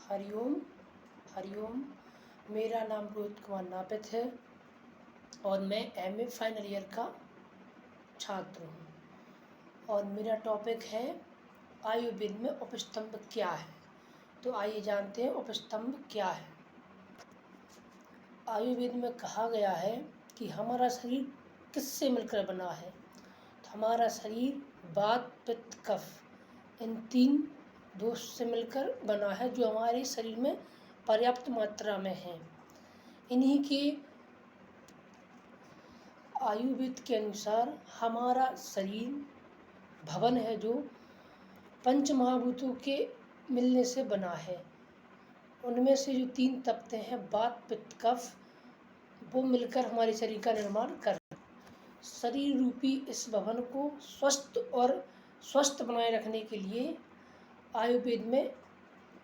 हरिओम। हरिओम। मेरा नाम रोहित कुमार नापित है और मैं एमए फाइनल ईयर का छात्र हूँ और मेरा टॉपिक है आयुर्वेद में उपस्तंभ क्या है। तो आइए जानते हैं उपस्तंभ क्या है। आयुर्वेद में कहा गया है कि हमारा शरीर किससे मिलकर बना है। तो हमारा शरीर वात पित्त कफ इन 3 दोष से मिलकर बना है, जो हमारे शरीर में पर्याप्त मात्रा में है। इन्हीं के आयुर्वेद के अनुसार हमारा शरीर भवन है, जो 5 महाभूतों के मिलने से बना है। उनमें से जो 3 तत्व हैं वात पित्त कफ, वो मिलकर हमारे शरीर का निर्माण कर शरीर रूपी इस भवन को स्वस्थ बनाए रखने के लिए आयुर्वेद में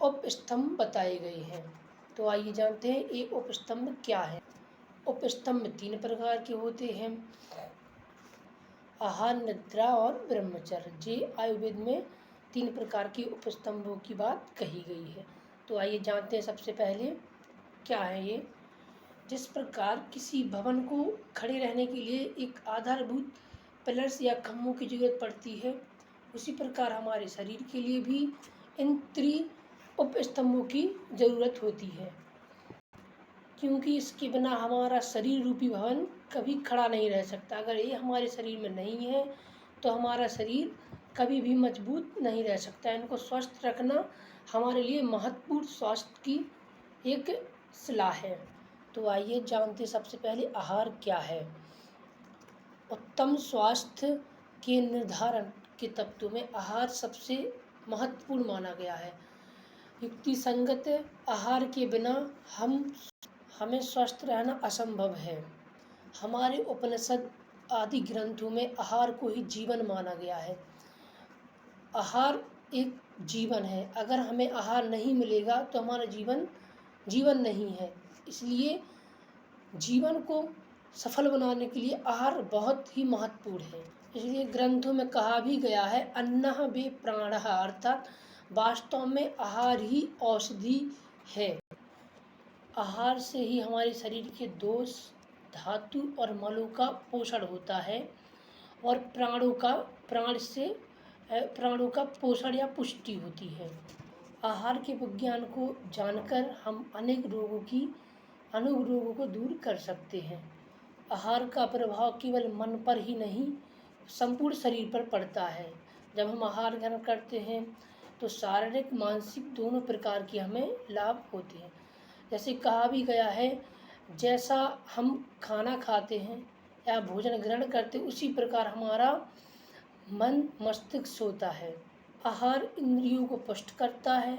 उपस्तंभ बताए गए हैं। तो आइए जानते हैं ये उपस्तंभ क्या है। उपस्तंभ 3 प्रकार के होते हैं, आहार, निद्रा और ब्रह्मचर्य। ये आयुर्वेद में 3 प्रकार के उपस्तंभों की बात कही गई है। तो आइए जानते हैं सबसे पहले क्या है ये। जिस प्रकार किसी भवन को खड़े रहने के लिए एक आधारभूत पिलर्स या खम्भों की जरूरत पड़ती है, उसी प्रकार हमारे शरीर के लिए भी इन 3 उपस्तंभों की ज़रूरत होती है, क्योंकि इसके बिना हमारा शरीर रूपी भवन कभी खड़ा नहीं रह सकता। अगर ये हमारे शरीर में नहीं है तो हमारा शरीर कभी भी मजबूत नहीं रह सकता। इनको स्वस्थ रखना हमारे लिए महत्वपूर्ण स्वास्थ्य की एक सलाह है। तो आइए जानते सबसे पहले आहार क्या है। उत्तम स्वास्थ्य के निर्धारण के तत्वों में आहार सबसे महत्वपूर्ण माना गया है। युक्ति संगत आहार के बिना हमें स्वस्थ रहना असंभव है। हमारे उपनिषद आदि ग्रंथों में आहार को ही जीवन माना गया है। आहार एक जीवन है। अगर हमें आहार नहीं मिलेगा तो हमारा जीवन नहीं है। इसलिए जीवन को सफल बनाने के लिए आहार बहुत ही महत्वपूर्ण है। इसलिए ग्रंथों में कहा भी गया है, अन्नः वे प्राणः, अर्थात वास्तव में आहार ही औषधि है। आहार से ही हमारे शरीर के दोष, धातु और मलों का पोषण होता है और प्राणों का पोषण या पुष्टि होती है। आहार के विज्ञान को जानकर हम अनेक रोगों को दूर कर सकते हैं। आहार का प्रभाव केवल मन पर ही नहीं, संपूर्ण शरीर पर पड़ता है। जब हम आहार ग्रहण करते हैं तो शारीरिक मानसिक दोनों प्रकार की हमें लाभ होते हैं। जैसे कहा भी गया है, जैसा हम खाना खाते हैं या भोजन ग्रहण करते हैं, उसी प्रकार हमारा मन मस्तिष्क होता है। आहार इंद्रियों को पुष्ट करता है,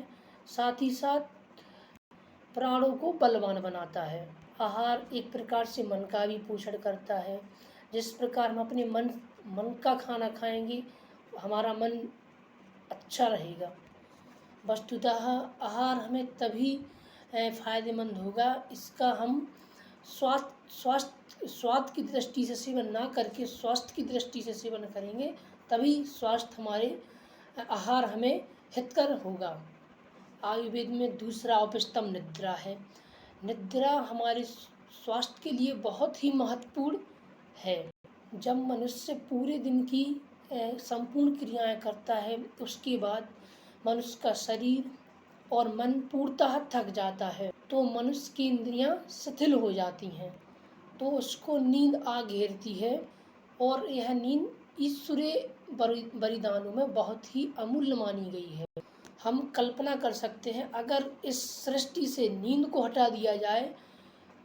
साथ ही साथ प्राणों को बलवान बनाता है। आहार एक प्रकार से मन का भी पोषण करता है। जिस प्रकार हम अपने मन का खाना खाएंगे, हमारा मन अच्छा रहेगा। वस्तुतः आहार हमें तभी फायदेमंद होगा, इसका हम स्वास्थ्य की दृष्टि से सेवन ना करके स्वास्थ्य की दृष्टि से सेवन करेंगे, तभी आहार हमें हितकर होगा। आयुर्वेद में दूसरा उपस्तंभ निद्रा है। निद्रा हमारे स्वास्थ्य के लिए बहुत ही महत्वपूर्ण है। जब मनुष्य पूरे दिन की संपूर्ण क्रियाएं करता है, उसके बाद मनुष्य का शरीर और मन पूर्णतः थक जाता है, तो मनुष्य की इंद्रियां शिथिल हो जाती हैं, तो उसको नींद आ घेरती है। और यह नींद ईश्वरीय वरदानों में बहुत ही अमूल्य मानी गई है। हम कल्पना कर सकते हैं, अगर इस सृष्टि से नींद को हटा दिया जाए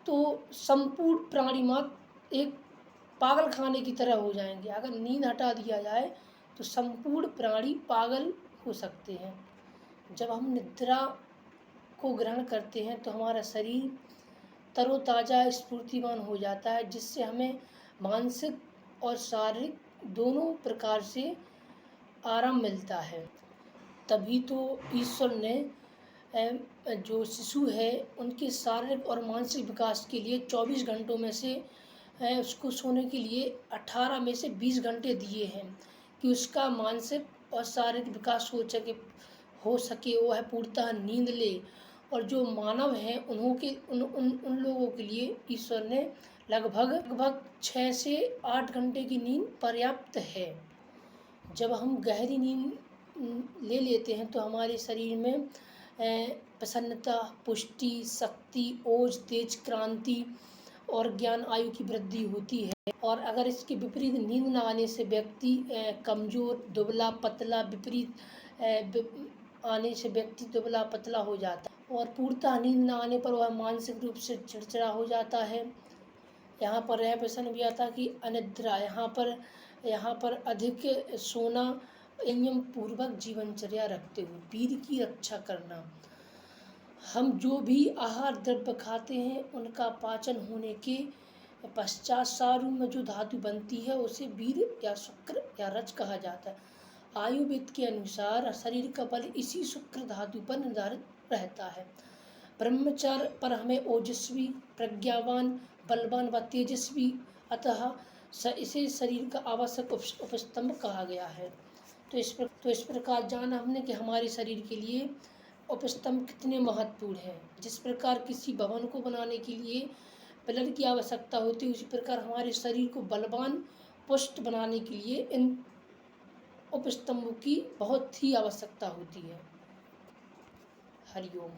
तो संपूर्ण प्राणी मात्र एक पागल खाने की तरह हो जाएंगे। अगर नींद हटा दिया जाए तो संपूर्ण प्राणी पागल हो सकते हैं। जब हम निद्रा को ग्रहण करते हैं तो हमारा शरीर तरोताज़ा स्फूर्तिवान हो जाता है, जिससे हमें मानसिक और शारीरिक दोनों प्रकार से आराम मिलता है। तभी तो ईश्वर ने जो शिशु है उनके शारीरिक और मानसिक विकास के लिए 24 घंटों में से उसको सोने के लिए 18 में से 20 घंटे दिए हैं, कि उसका मानसिक और शारीरिक विकास हो सके वह पूर्णतः नींद ले, और जो मानव हैं उन लोगों के लिए ईश्वर ने लगभग 6 से 8 घंटे की नींद पर्याप्त है। जब हम गहरी नींद ले लेते हैं तो हमारे शरीर में प्रसन्नता, पुष्टि, शक्ति, ओज, तेज, क्रांति और ज्ञान आयु की वृद्धि होती है। और अगर इसके विपरीत नींद न आने से व्यक्ति कमज़ोर, दुबला पतला आने से व्यक्ति दुबला पतला हो जाता है, और पूर्णतः नींद न आने पर वह मानसिक रूप से चिड़चिड़ा हो जाता है। यहाँ पर यह प्रश्न भी आता कि अनिद्रा, यहाँ पर अधिक सोना, संयम पूर्वक जीवनचर्या रखते हुए वीर्य की रक्षा करना। हम जो भी आहार द्रव्य खाते हैं उनका पाचन होने के पश्चात सारू में जो धातु बनती है उसे वीर्य या शुक्र या रज कहा जाता है। आयुर्वेद के अनुसार शरीर का बल इसी शुक्र धातु पर निर्धारित रहता है। ब्रह्मचर्य पर हमें ओजस्वी, प्रज्ञावान, बलवान व तेजस्वी, अतः इसे शरीर का आवश्यक उपस्तंभ कहा गया है। तो इस प्रकार जाना हमने कि हमारे शरीर के लिए उपस्तंभ कितने महत्वपूर्ण हैं। जिस प्रकार किसी भवन को बनाने के लिए पिलर की आवश्यकता होती है, उसी प्रकार हमारे शरीर को बलवान, पुष्ट बनाने के लिए इन उपस्तंभों की बहुत ही आवश्यकता होती है। हरिओम।